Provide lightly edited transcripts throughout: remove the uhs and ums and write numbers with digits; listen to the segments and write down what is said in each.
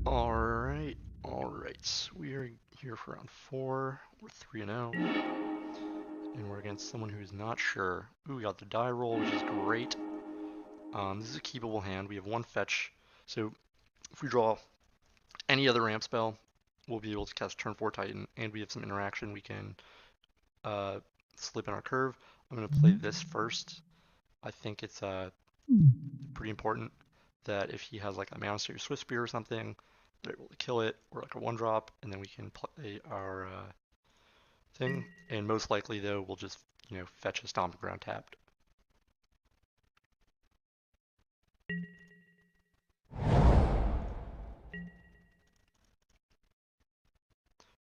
Alright, alright. So we are here for round 4. We're 3-0. And we're against someone who's not sure. Ooh, we got the die roll, which is great. This is a keepable hand. We have one fetch. So if we draw any other ramp spell, we'll be able to cast turn 4 Titan. And we have some interaction. We can slip in our curve. I'm going to play this first. I think it's pretty important that if he has like a Mountain Swift Spear or something, they're able to kill it, or like a 1-drop, and then we can play our thing. And most likely, though, we'll just, fetch a Stomping Ground tapped.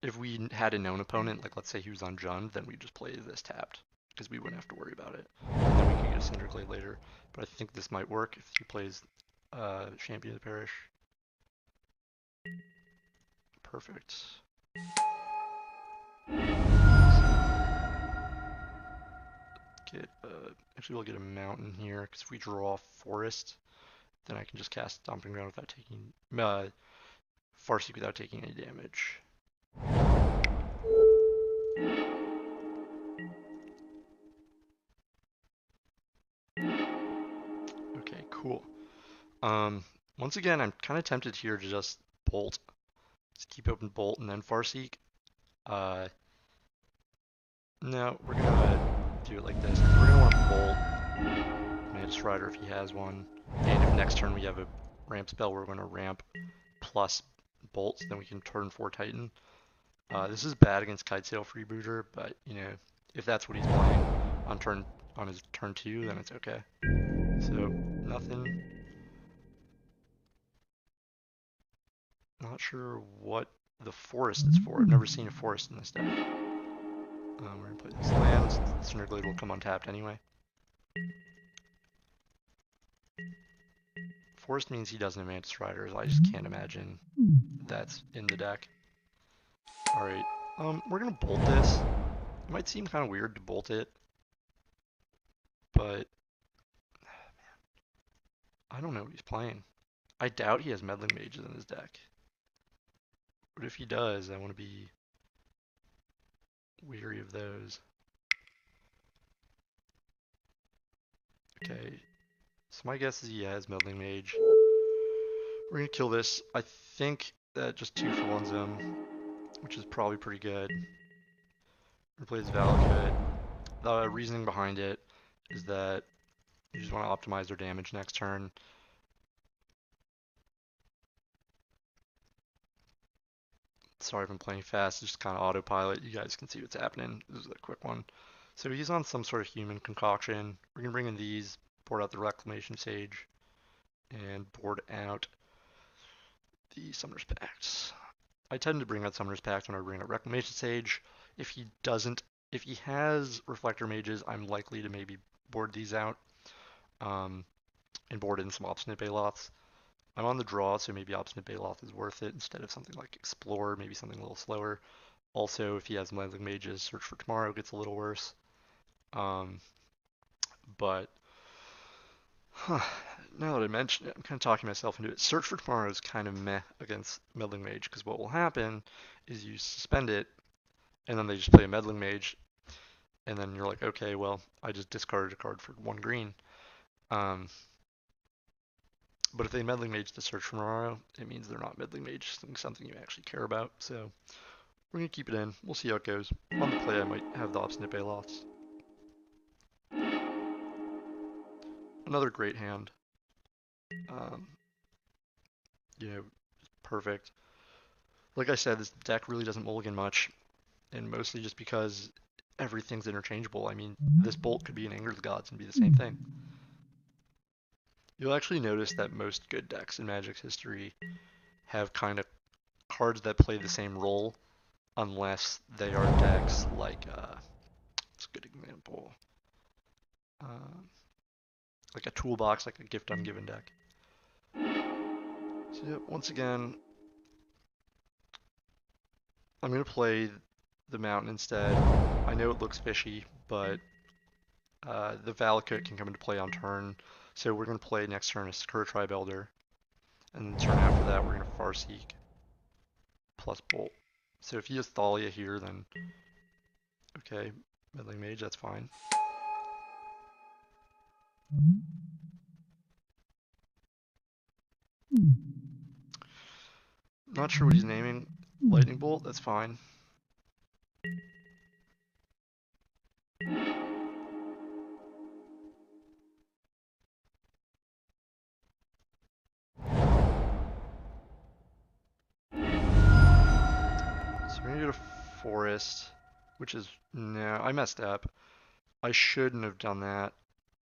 If we had a known opponent, like let's say he was on Jund, then we just play this tapped, because we wouldn't have to worry about it. And then we can get a Cinder Glade later. But I think this might work if he plays Champion of the Parish. Perfect. Actually we'll get a mountain here, because if we draw forest, then I can just cast Stomping Ground without taking Farseek without taking any damage. Okay, cool. Once again, I'm kind of tempted here to just bolt. Just keep open bolt and then Farseek. No, we're gonna do it like this. We're gonna want to bolt Mantis Rider if he has one. And if next turn we have a ramp spell, we're gonna ramp plus bolts, then we can turn 4 Titan. This is bad against Kitesail Freebooter, but if that's what he's playing on his turn 2, then it's okay. So nothing. Not sure what the forest is for. I've never seen a forest in this deck. We're gonna play this land since the Cinder Glade will come untapped anyway. Forest means he doesn't have Mantis Riders. I just can't imagine that's in the deck. Alright, we're gonna bolt this. It might seem kind of weird to bolt it, but I don't know what he's playing. I doubt he has Meddling Mages in his deck. But if he does, I want to be weary of those. Okay, so my guess is he has Meddling Mage. We're gonna kill this. I think that just 2 for 1's him, which is probably pretty good. We're gonna play his Valakut. The reasoning behind it is that you just want to optimize their damage next turn. Sorry if I'm playing fast, it's just kind of autopilot. You guys can see what's happening. This is a quick one. So he's on some sort of human concoction. We're gonna bring in these, board out the Reclamation Sage, and board out the Summoner's Pact. I tend to bring out Summoner's Pact when I bring out Reclamation Sage. If he has Reflector Mages, I'm likely to maybe board these out, and board in some Obstinate Baloths. I'm on the draw, so maybe Obstinate Baloth is worth it instead of something like Explore, maybe something a little slower. Also, if he has Meddling Mages, Search for Tomorrow gets a little worse. But now that I mention it, I'm kind of talking myself into it. Search for Tomorrow is kind of meh against Meddling Mage, because what will happen is you suspend it, and then they just play a Meddling Mage, and then you're like, okay, well, I just discarded a card for 1 green. But if they Meddling Mage to Search for Tomorrow, it means they're not Meddling Mage, something you actually care about. So we're going to keep it in. We'll see how it goes. On the play, I might have the Obstinate Baloths. Another great hand. Perfect. Like I said, this deck really doesn't mulligan much, and mostly just because everything's interchangeable. I mean, this bolt could be an Anger of the Gods and be the same thing. You'll actually notice that most good decks in Magic's history have kind of cards that play the same role, unless they are decks like, what's a good example? Like a toolbox, like a Gift Ungiven deck. So yeah, once again, I'm going to play the Mountain instead. I know it looks fishy, but the Valakut can come into play on turn. So we're going to play next turn a Sakura Tribe Elder. And then turn after that, we're going to Farseek plus Bolt. So if he has Thalia here, then okay, Meddling Mage, that's fine. Not sure what he's naming. Lightning Bolt, that's fine. So we're gonna go to Forest, which is, no, I messed up. I shouldn't have done that,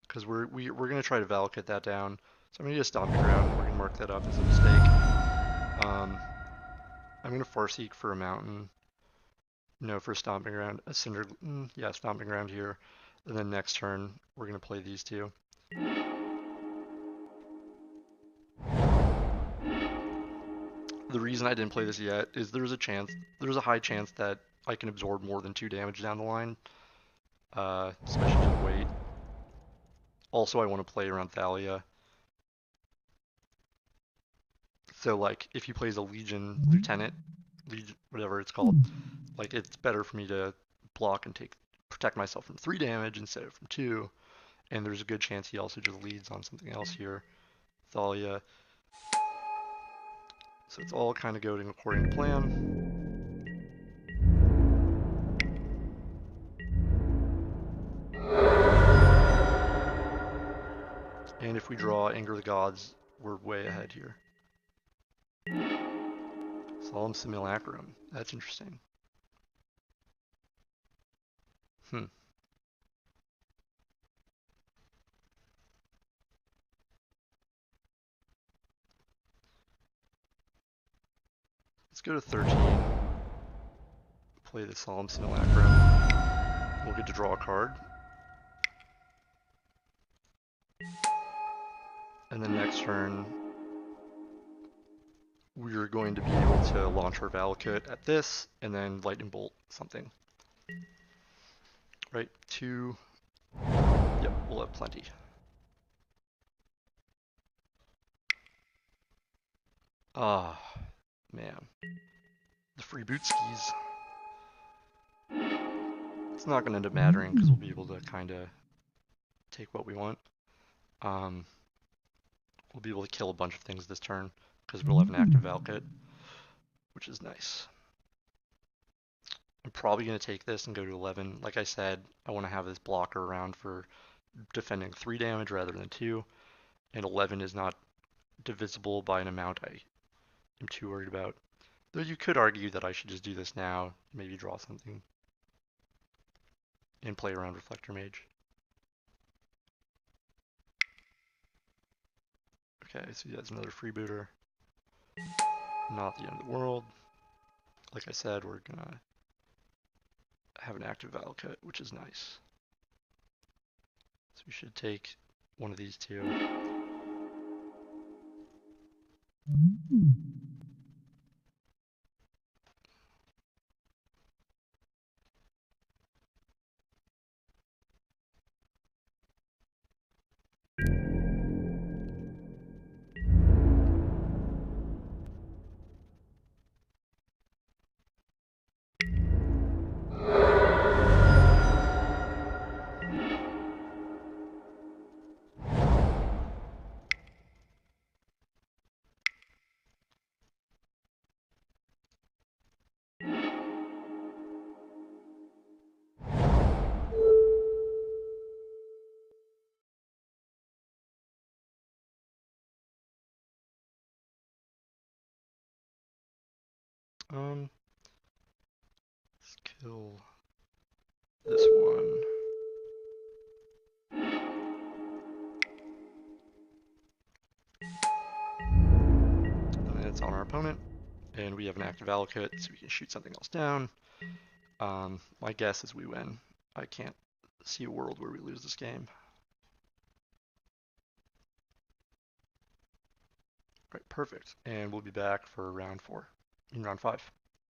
because we're gonna try to Valakut that down. So I'm gonna get Stomping Ground, and we're gonna mark that up as a mistake. I'm gonna Farseek for a mountain. No, for Stomping Ground. A Cinder, yeah, Stomping Ground here. And then next turn, we're gonna play these two. The reason I didn't play this yet is there's a high chance that I can absorb more than 2 damage down the line. So I should just wait. Also, I want to play around Thalia. So, like, if he plays a Legion Lieutenant, whatever it's called, like, it's better for me to block and protect myself from 3 damage instead of from 2. And there's a good chance he also just leads on something else here. Thalia. So it's all kind of going according to plan. And if we draw Anger of the Gods, we're way ahead here. Solemn Simulacrum. That's interesting. Let's go to 13. Play the Solemn Simulacrum. We'll get to draw a card. And then next turn, we're going to be able to launch our Valakut at this, and then Lightning Bolt something. Right, 2. Yep, we'll have plenty. Ah, man. The free boot skis. It's not going to end up mattering because we'll be able to kind of take what we want. We'll be able to kill a bunch of things this turn because we'll have an active Valakut, which is nice. I'm probably going to take this and go to 11. Like I said, I want to have this blocker around for defending 3 damage rather than 2, and 11 is not divisible by an amount I am too worried about. Though you could argue that I should just do this now, maybe draw something, and play around Reflector Mage. Okay, so that's another freebooter. Not the end of the world. Like I said, we're gonna have an active Valakut, which is nice. So we should take one of these two. Let's kill this one. And then it's on our opponent, and we have an active Valakut, so we can shoot something else down. My guess is we win. I can't see a world where we lose this game. Right, perfect. And we'll be back for round 4, in round 5.